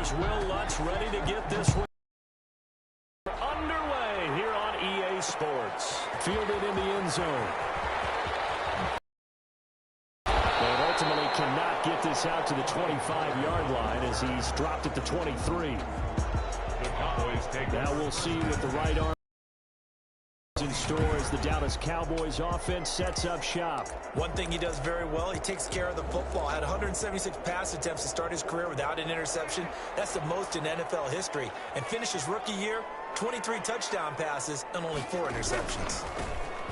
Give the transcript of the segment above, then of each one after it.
Here's Will Lutz ready to get this one underway here on EA Sports. Fielded in the end zone. They ultimately cannot get this out to the 25-yard line as he's dropped at the 23. The Cowboys take. Now we'll see with the right arm in store as the Dallas Cowboys offense sets up shop. One thing he does very well, he takes care of the football. Had 176 pass attempts to start his career without an interception. That's the most in NFL history. And finished his rookie year, 23 touchdown passes and only 4 interceptions.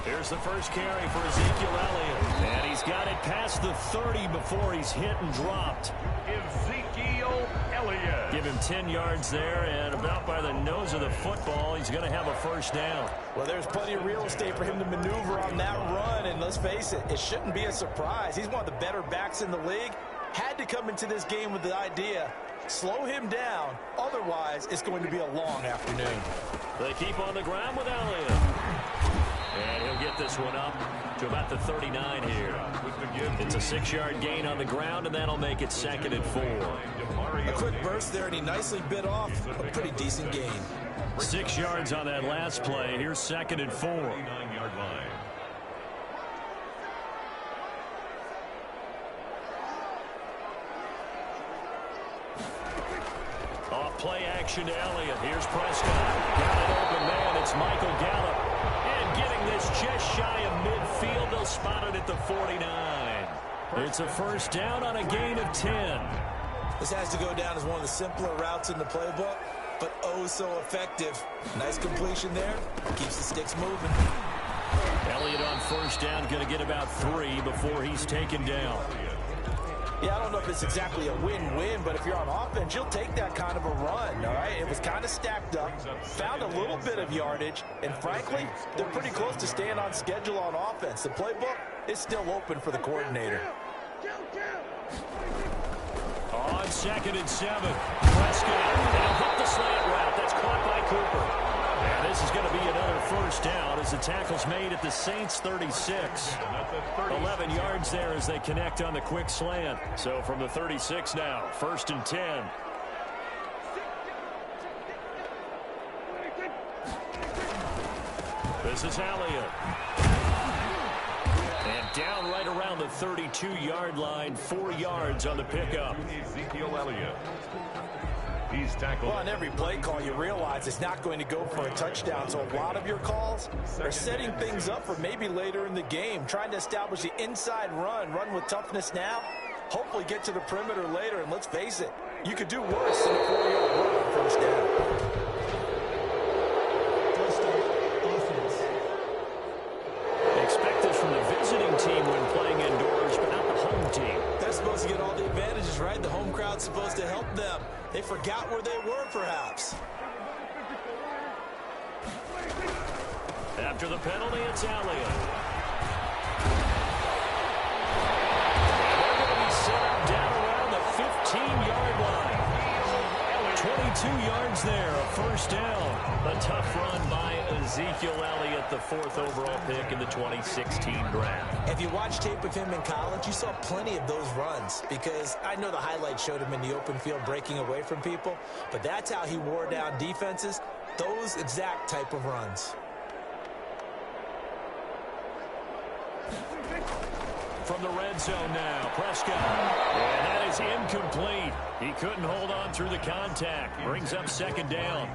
Here's the first carry for Ezekiel Elliott. And he's got it past the 30 before he's hit and dropped. Ezekiel Elliott. Give him 10 yards there, and about by the nose of the football, he's going to have a first down. Well, there's plenty of real estate for him to maneuver on that run, and let's face it, it shouldn't be a surprise. He's one of the better backs in the league. Had to come into this game with the idea, slow him down, otherwise it's going to be a long afternoon. They keep on the ground with Elliott. And he'll get this one up to about the 39 here. It's a 6-yard gain on the ground, and that'll make it 2nd and 4. A quick burst there, and he nicely bit off a pretty decent gain. 6 yards on that last play. Here's 2nd and 4. 9-yard line. Off play action to Elliott. Here's Prescott. Got an open man. It's Michael Gallup. And getting this just shy of midfield. They'll spot it at the 49. It's a first down on a gain of 10. This has to go down as one of the simpler routes in the playbook, but oh so effective. Nice completion there. Keeps the sticks moving. Elliott on first down, going to get about 3 before he's taken down. Yeah, I don't know if it's exactly a win-win, but if you're on offense, you'll take that kind of a run, all right? It was kind of stacked up, found a little bit of yardage, and frankly, they're pretty close to staying on schedule on offense. The playbook is still open for the coordinator. On 2nd and 7, Prescott. And he'll hit the slant route. That's caught by Cooper. And this is going to be another first down as the tackle's made at the Saints' 36. 11 yards there as they connect on the quick slant. So from the 36 now, 1st and 10. This is Elliott. And down right around the 32-yard line, 4 yards on the pickup. Ezekiel Elliott. He's tackled. Well, on every play call, you realize it's not going to go for a touchdown. So a lot of your calls are setting things up for maybe later in the game, trying to establish the inside run with toughness now, hopefully get to the perimeter later. And let's face it, you could do worse than a 4-yard run on first down. Expect this from the visiting team when playing indoors, but not the home team. They're supposed to get all the advantages, right? The home crowd's supposed to help them. They forgot where they were, perhaps. After the penalty, it's Elliott. And they're going to be set up down around the 15-yard line. 22 yards there, a first down. A tough run by Ezekiel Elliott, the 4th overall pick in the 2016 draft. If you watch tape of him in college, you saw plenty of those runs, because I know the highlights showed him in the open field breaking away from people, but that's how he wore down defenses, those exact type of runs. From the red zone now, Prescott. And that is incomplete. He couldn't hold on through the contact. Brings up 2nd down.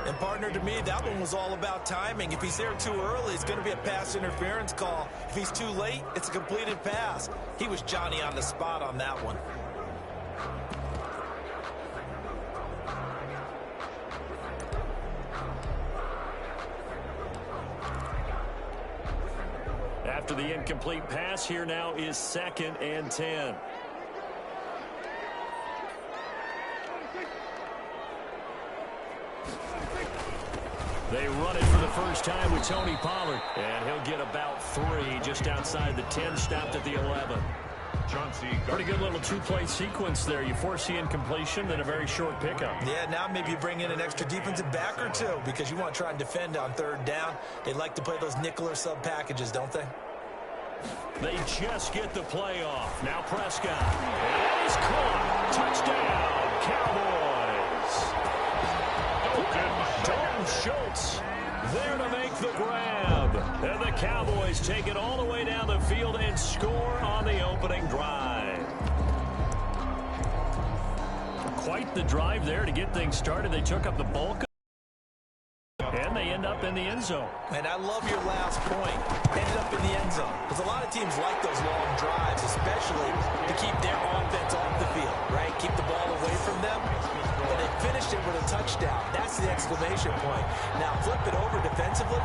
And partner, to me, that one was all about timing. If he's there too early, it's going to be a pass interference call. If he's too late, it's a completed pass. He was Johnny on the spot on that one. After the incomplete pass, here now is 2nd and 10. They run it for the first time with Tony Pollard. And he'll get about 3 just outside the 10, stopped at the 11. Pretty good little 2-play sequence there. You force the incompletion, then a very short pickup. Yeah, now maybe you bring in an extra defensive back or 2 because you want to try and defend on 3rd down. They like to play those nickel or sub packages, don't they? They just get the play off. Now Prescott. And that is caught. Touchdown, Cowboys. Schultz there to make the grab. And the Cowboys take it all the way down the field and score on the opening drive. Quite the drive there to get things started. They took up the bulk. And they end up in the end zone. And I love your last point. Ended up in the end zone. Because a lot of teams like those long drives, especially to keep their offense off the field, right? Keep the ball away from them. But they finished it with a touchdown. That's the exclamation point. Now flip it over defensively.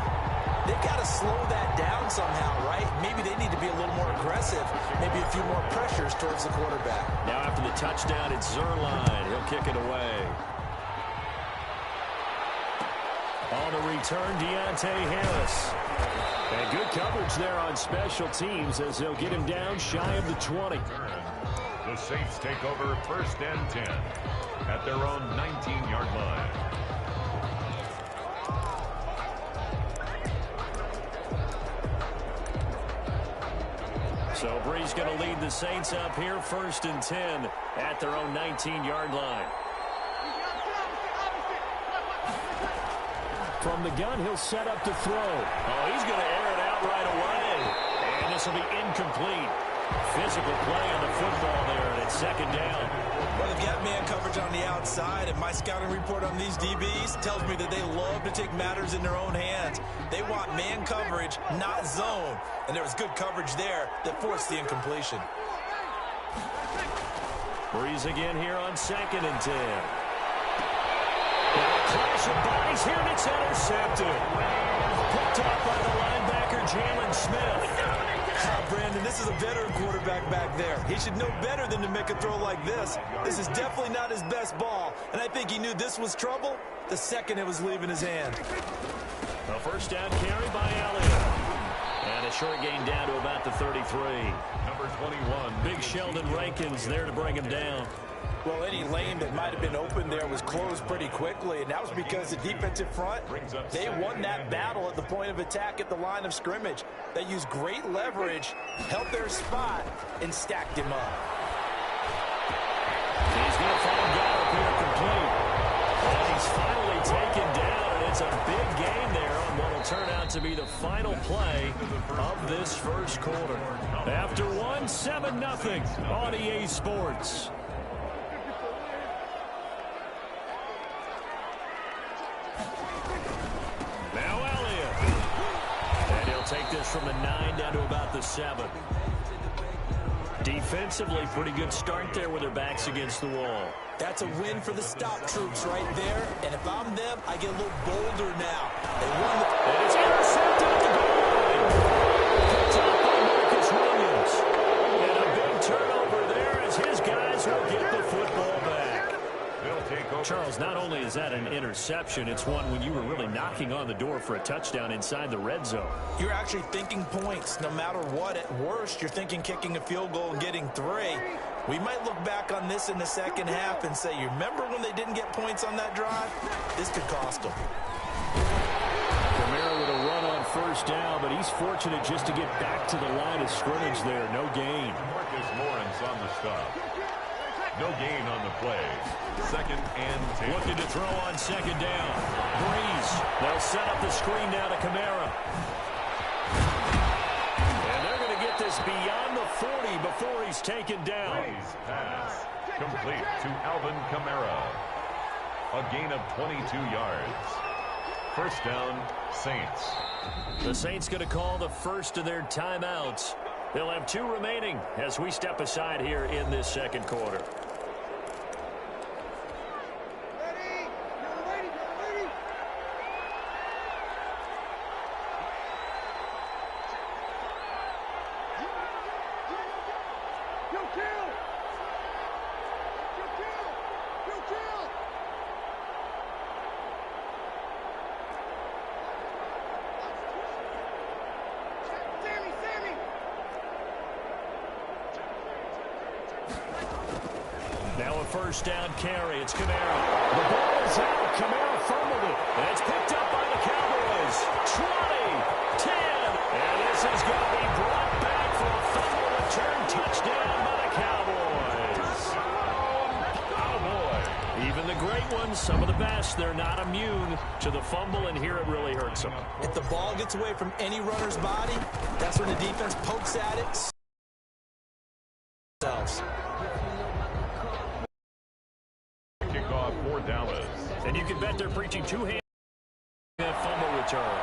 They've got to slow that down somehow, right? Maybe they need to be a little more aggressive. Maybe a few more pressures towards the quarterback. Now after the touchdown, it's Zerline. He'll kick it away. On the return, Deontay Harris. And good coverage there on special teams as they'll get him down shy of the 20. The Saints take over 1st and 10 at their own 19-yard line. So Bree's going to lead the Saints up here 1st and 10 at their own 19-yard line. From the gun, he'll set up to throw. Oh, he's going to air it out right away. And this will be incomplete. Physical play on the football there, and it's 2nd down. Well, they've got man coverage on the outside, and my scouting report on these DBs tells me that they love to take matters in their own hands. They want man coverage, not zone. And there was good coverage there that forced the incompletion. Breeze again here on 2nd and 10. Clash of bodies here, and it's intercepted. Picked up by the linebacker, Jalen Smith. Brandon, this is a veteran quarterback back there. He should know better than to make a throw like this. This is definitely not his best ball, and I think he knew this was trouble the second it was leaving his hand. A 1st down carry by Elliott. And a short gain down to about the 33. Number 21. Big Sheldon Rankins there to bring him down. Well, any lane that might have been open there was closed pretty quickly, and that was because the defensive front, they won that battle at the point of attack at the line of scrimmage. They used great leverage, held their spot, and stacked him up. He's going to find Gallup here complete. And he's finally taken down, and it's a big gain there on what will turn out to be the final play of this 1st quarter. After 7-0 on EA Sports. Take this from the 9 down to about the 7. Defensively, pretty good start there with their backs against the wall. That's a win for the stop troops right there. And if I'm them, I get a little bolder now. They won the... And it's intercepted at the goal line. Picked up by Marcus Williams. And a big turnover there as his guys will get the football back. Charles, not only is that an interception, it's one when you were really knocking on the door for a touchdown inside the red zone. You're actually thinking points no matter what. At worst, you're thinking kicking a field goal and getting 3. We might look back on this in the second half and say, you remember when they didn't get points on that drive? This could cost them. Kamara with a run on 1st down, but he's fortunate just to get back to the line of scrimmage there. No gain. Marcus Lawrence on the stop. No gain on the play. 2nd and 10. Looking to throw on 2nd down. Breeze. They'll set up the screen down to Kamara. And they're going to get this beyond the 40 before he's taken down. Breeze pass. Complete to Alvin Kamara. A gain of 22 yards. 1st down, Saints. The Saints going to call the first of their timeouts. They'll have 2 remaining as we step aside here in this 2nd quarter. Now a 1st down carry. It's Kamara. The ball is out. Kamara fumbled it. And it's picked up by the Cowboys. 20, 10. And this is going to be brought back for a fumble return touchdown by the Cowboys. Oh, boy. Even the great ones them, some of the best. They're not immune to the fumble, and here it really hurts them. If the ball gets away from any runner's body, that's when the defense pokes at it. Kickoff for Dallas. And you can bet they're preaching two-hand fumble return.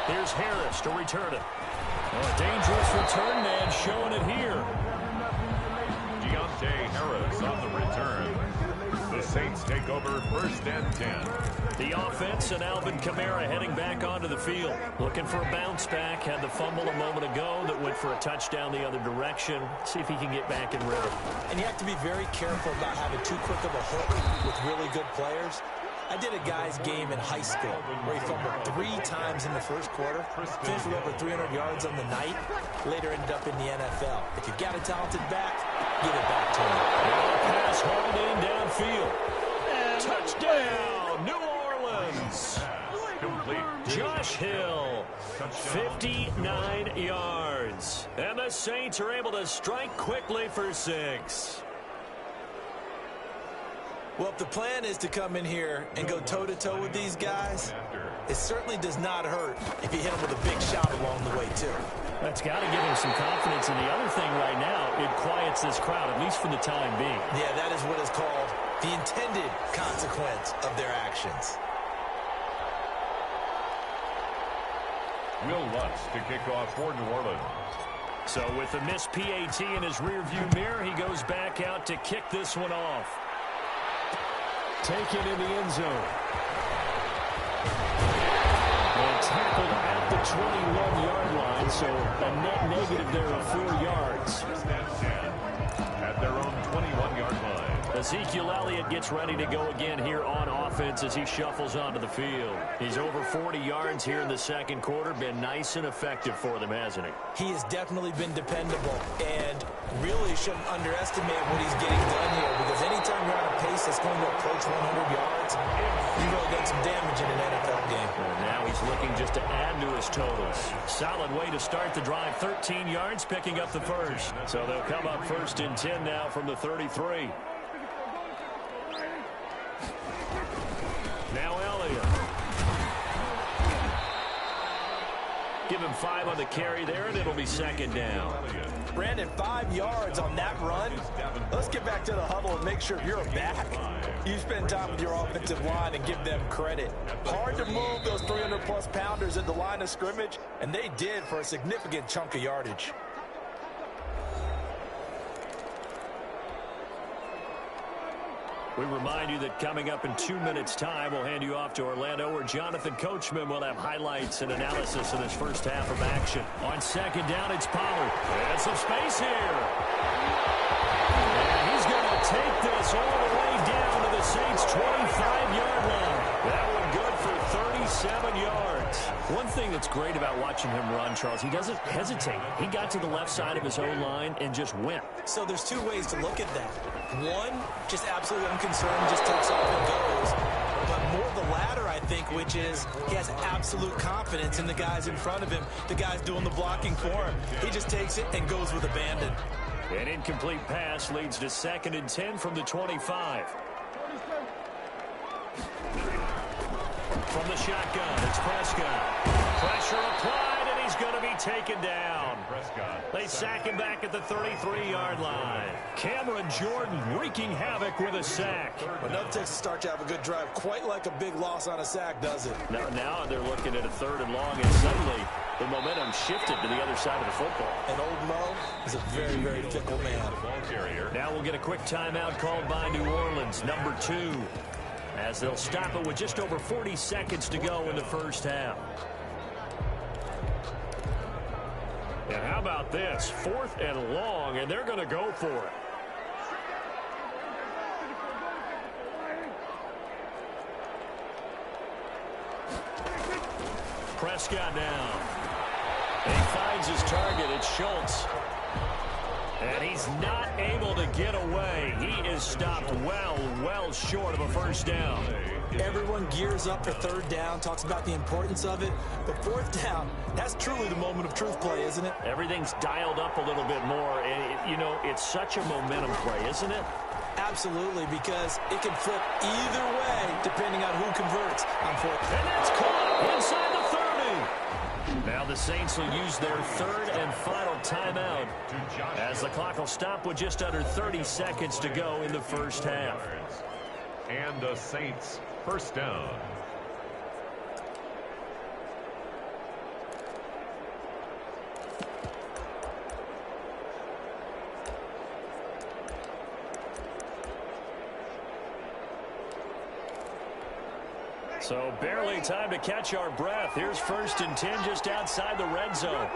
Here's Harris to return it. A dangerous return man showing it here. Deontay Harris on the return. The Saints take over 1st and 10. The offense and Alvin Kamara heading back onto the field. Looking for a bounce back. Had the fumble a moment ago that went for a touchdown the other direction. See if he can get back in rhythm. And you have to be very careful about having too quick of a hook with really good players. I did a guy's game in high school where he fumbled 3 times in the first quarter, finished with over 300 yards on the night, later ended up in the NFL. If you've got a talented back, give it back to him. Pass hauled in downfield. Touchdown, New Orleans. Complete. Josh Hill, 59 yards. And the Saints are able to strike quickly for 6. Well, if the plan is to come in here and go toe-to-toe with these guys, it certainly does not hurt if you hit them with a big shot along the way, too. That's got to give him some confidence. And the other thing right now, it quiets this crowd, at least for the time being. Yeah, that is what is called the intended consequence of their actions. Will Lutz to kick off for New Orleans. So with the missed PAT in his rearview mirror, he goes back out to kick this one off. Taken in the end zone. And tackled at the 21-yard line, so a net negative there of 4 yards. 1st and 10 at their own 21-yard line. Ezekiel Elliott gets ready to go again here on offense as he shuffles onto the field. He's over 40 yards here in the second quarter. Been nice and effective for them, hasn't he? He has definitely been dependable, and really shouldn't underestimate what he's getting done here, because anytime you're on a pace that's going to approach 100 yards, you've really done some damage in an NFL game. And now he's looking just to add to his totals. Solid way to start the drive. 13 yards, picking up the first. So they'll come up 1st and 10 now from the 33. Now Elliott. Give him 5 on the carry there, and it'll be 2nd down. Brandon, 5 yards on that run. Let's get back to the huddle and make sure you're back. You spend time with your offensive line and give them credit. Hard to move those 300-plus pounders at the line of scrimmage, and they did for a significant chunk of yardage. We remind you that coming up in 2 minutes' time, we'll hand you off to Orlando, where Jonathan Coachman will have highlights and analysis in his first half of action. On 2nd down, it's Pollard. And some space here. And he's going to take this all the way down to the Saints' 25-yard line. That one good for 37 yards. One thing that's great about watching him run, Charles, he doesn't hesitate. He got to the left side of his own line and just went. So there's 2 ways to look at that. One, just absolutely unconcerned, just takes off and goes. But more the latter, I think, which is he has absolute confidence in the guys in front of him, the guys doing the blocking for him. He just takes it and goes with abandon. An incomplete pass leads to 2nd and 10 from the 25. From the shotgun, it's Prescott. Pressure applied, and he's going to be taken down. They sack him back at the 33-yard line. Cameron Jordan wreaking havoc with a sack. But nothing takes a start to have a good drive, quite like a big loss on a sack, does it? Now they're looking at a 3rd and long, and suddenly the momentum shifted to the other side of the football. And old Mo is a very, very fickle man. Now we'll get a quick timeout called by New Orleans, number 2. As they'll stop it with just over 40 seconds to go in the first half. And how about this? 4th and long, and they're going to go for it. Prescott now. And he finds his target. It's Schultz. And he's not able to get away. He is stopped well short of a first down. Everyone gears up for 3rd down, talks about the importance of it. But 4th down, that's truly the moment of truth play, isn't it? Everything's dialed up a little bit more. And, you know, it's such a momentum play, isn't it? Absolutely, because it can flip either way depending on who converts on fourth. And that's caught inside the 30. Now the Saints will use their third and final timeout as the clock will stop with just under 30 seconds to go in the first half. And the Saints first down. So barely time to catch our breath. Here's 1st and 10 just outside the red zone.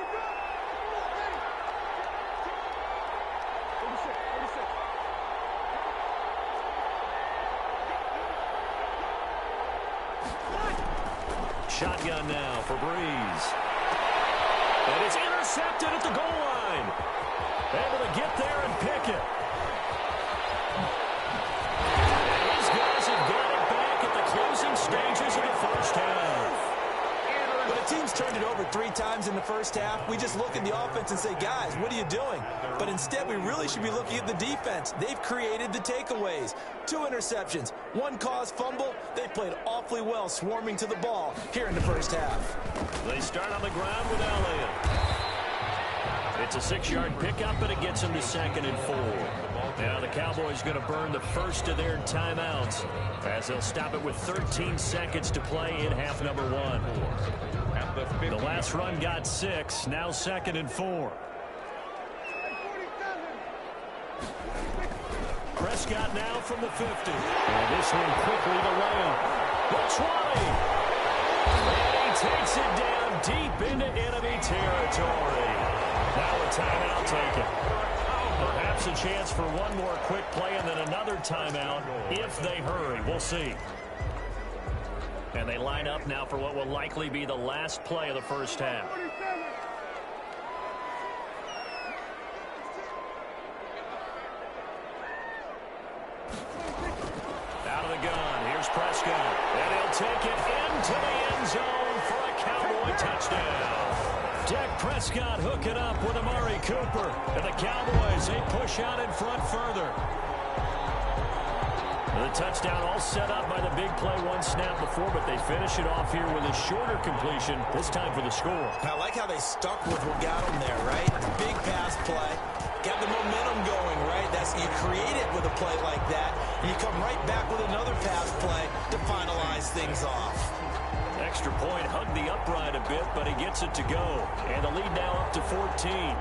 Shotgun now for Breeze. And it's intercepted at the goal line. Able to get there and pick it. And these guys have got it back at the closing stages of the first half. When a team's turned it over 3 times in the first half, we just look at the offense and say, guys, what are you doing? But instead, we really should be looking at the defense. They've created the takeaways. 2 interceptions, 1 caused fumble. They played awfully well swarming to the ball here in the first half. They start on the ground with Elliott. It's a 6-yard pickup, and it gets them to 2nd and 4. Now the Cowboys going to burn the first of their timeouts as they'll stop it with 13 seconds to play in half number 1. The last run got 6, now 2nd and 4. Prescott now from the 50. And this one quickly to Lamb. The 20. And he takes it down deep into enemy territory. Now a timeout taken. Perhaps a chance for one more quick play and then another timeout if they hurry. We'll see. And they line up now for what will likely be the last play of the first half. Out of the gun. Here's Prescott. And he'll take it into the end zone for a Cowboy touchdown. Dak Prescott hooking up with Amari Cooper. And the Cowboys, they push out in front further. The touchdown all set up by the big play 1 snap before, but they finish it off here with a shorter completion, this time for the score. I like how they stuck with what got them there, right? Big pass play. Got the momentum going, right? You create it with a play like that, and you come right back with another pass play to finalize things off. Extra point hugged the upright a bit, but he gets it to go. And the lead now up to 14.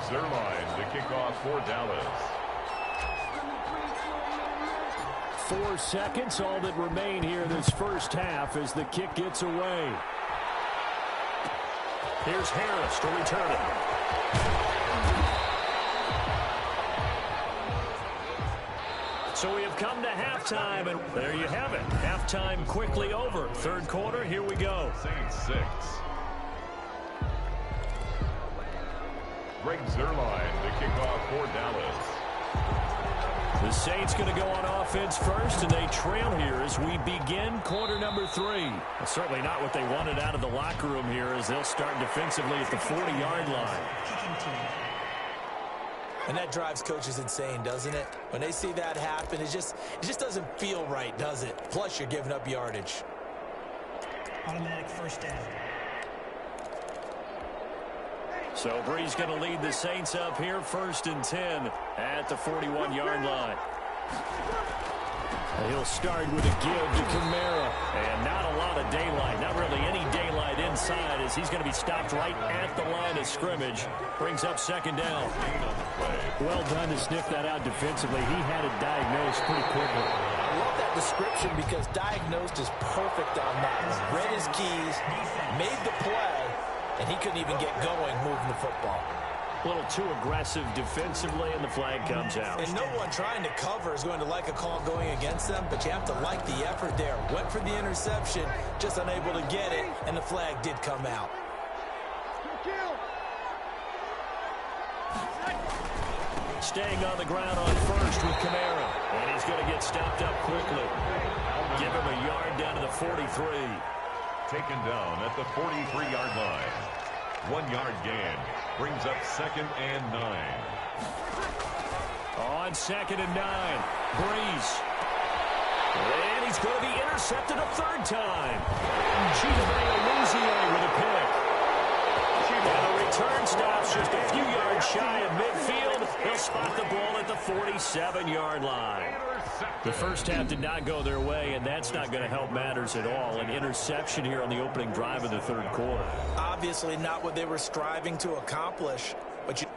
Zerline to kick off for Dallas. 4 seconds, all that remain here in this first half as the kick gets away. Here's Harris to return it. So we have come to halftime, and there you have it. Halftime quickly over. Third quarter, here we go. Saints 6. Greg Zerline to kick off for Dallas. The Saints going to go on offense first, and they trail here as we begin quarter number 3. Well, certainly not what they wanted out of the locker room here as they'll start defensively at the 40-yard line. And that drives coaches insane, doesn't it? When they see that happen, it just doesn't feel right, does it? Plus, you're giving up yardage. Automatic first down. So Breeze going to lead the Saints up here, 1st and 10 at the 41-yard line. He'll start with a give to Kamara. And not a lot of daylight, not really any daylight inside as he's going to be stopped right at the line of scrimmage. Brings up 2nd down. Well done to sniff that out defensively. He had it diagnosed pretty quickly. I love that description because diagnosed is perfect on that. Read his keys, made the play, and he couldn't even get going moving the football. A little too aggressive defensively, and the flag comes out. And no one trying to cover is going to like a call going against them, but you have to like the effort there. Went for the interception, just unable to get it, and the flag did come out. Staying on the ground on first with Kamara, and he's going to get stopped up quickly. Give him a yard down to the 43. Taken down at the 43-yard line. 1-yard gain. Brings up 2nd and 9. On 2nd and 9. Breeze. And he's going to be intercepted a third time. Chidobe with a pick. And the return stops just a few yards shy of midfield. He'll spot the ball at the 47-yard line. The first half did not go their way, and that's not going to help matters at all. An interception here on the opening drive of the third quarter. Obviously not what they were striving to accomplish, but you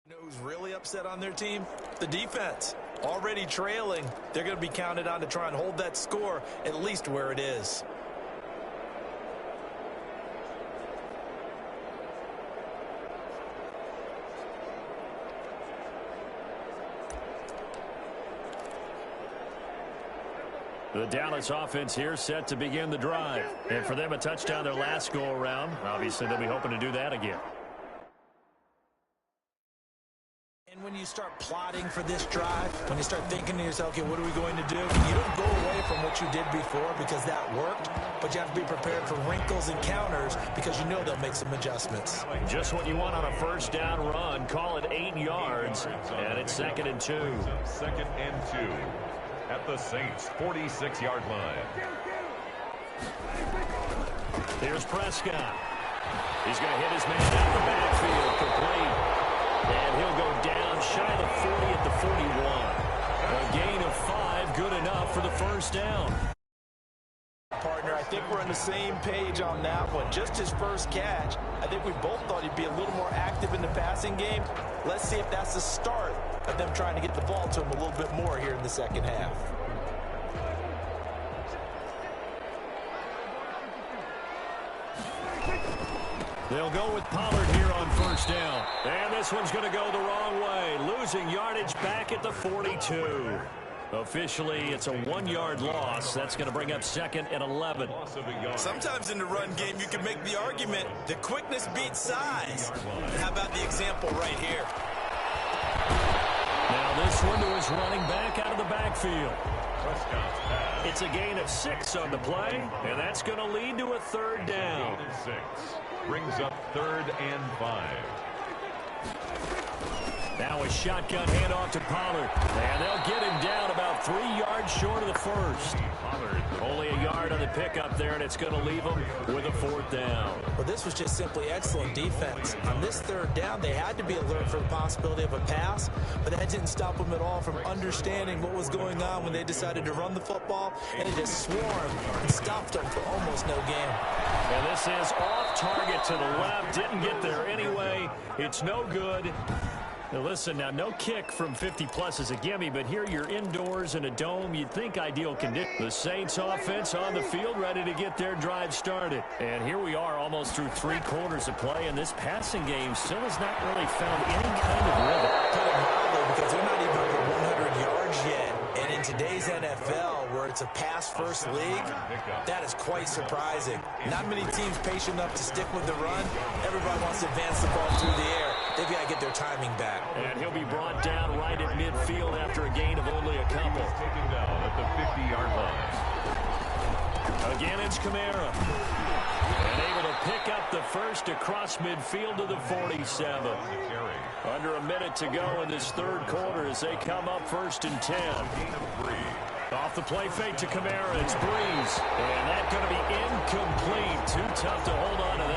know who's really upset on their team? The defense. Already trailing. They're going to be counted on to try and hold that score at least where it is. The Dallas offense here set to begin the drive. And for them, a touchdown their last go-around. Obviously, they'll be hoping to do that again. And when you start plotting for this drive, when you start thinking to yourself, okay, what are we going to do? You don't go away from what you did before because that worked, but you have to be prepared for wrinkles and counters because you know they'll make some adjustments. Just what you want on a first down run. Call it 8 yards, and it's 2nd and 2. 2nd and 2 at the Saints' 46-yard line. Here's Prescott. He's going to hit his man out of the backfield, complete. And he'll go down shy of the 40 at the 41. A gain of 5, good enough for the first down. Partner, I think we're on the same page on that one. Just his first catch. I think we both thought he'd be a little more active in the passing game. Let's see if that's the start of them trying to get the ball to him a little bit more here in the second half. They'll go with Pollard here on first down. And this one's going to go the wrong way. Losing yardage back at the 42. Officially, it's a 1-yard loss. That's going to bring up 2nd and 11. Sometimes in the run game, you can make the argument that quickness beats size. How about the example right here? Now this one to his running back out of the backfield. It's a gain of 6 on the play, and that's going to lead to a third down. 6 brings up 3rd and 5. Now a shotgun handoff to Pollard, and they'll get him down about 3 yards short of the first. Pollard only a yard on the pickup there, and it's going to leave him with a 4th down. Well, this was just simply excellent defense. On this third down, they had to be alert for the possibility of a pass, but that didn't stop them at all from understanding what was going on when they decided to run the football, and it just swarmed and stopped them for almost no gain. And this is off target to the left. Didn't get there anyway. It's no good. Now listen, now no kick from 50-plus is a gimme, but here you're indoors in a dome. You'd think ideal condition. The Saints offense on the field ready to get their drive started. And here we are almost through 3 quarters of play, and this passing game still has not really found any kind of rhythm. Put it mildly, because they're not even over 100 yards yet. And in today's NFL, where it's a pass-first league, that is quite surprising. Not many teams patient enough to stick with the run. Everybody wants to advance the ball through the air. They've got to get their timing back. And he'll be brought down right at midfield after a gain of only a couple. Taken down at the 50-yard line. Again, it's Kamara. And able to pick up the first across midfield to the 47. Under a minute to go in this third quarter as they come up 1st and 10. Off the play fake to Kamara, it's Breeze. And that's going to be incomplete. Too tough to hold on to that.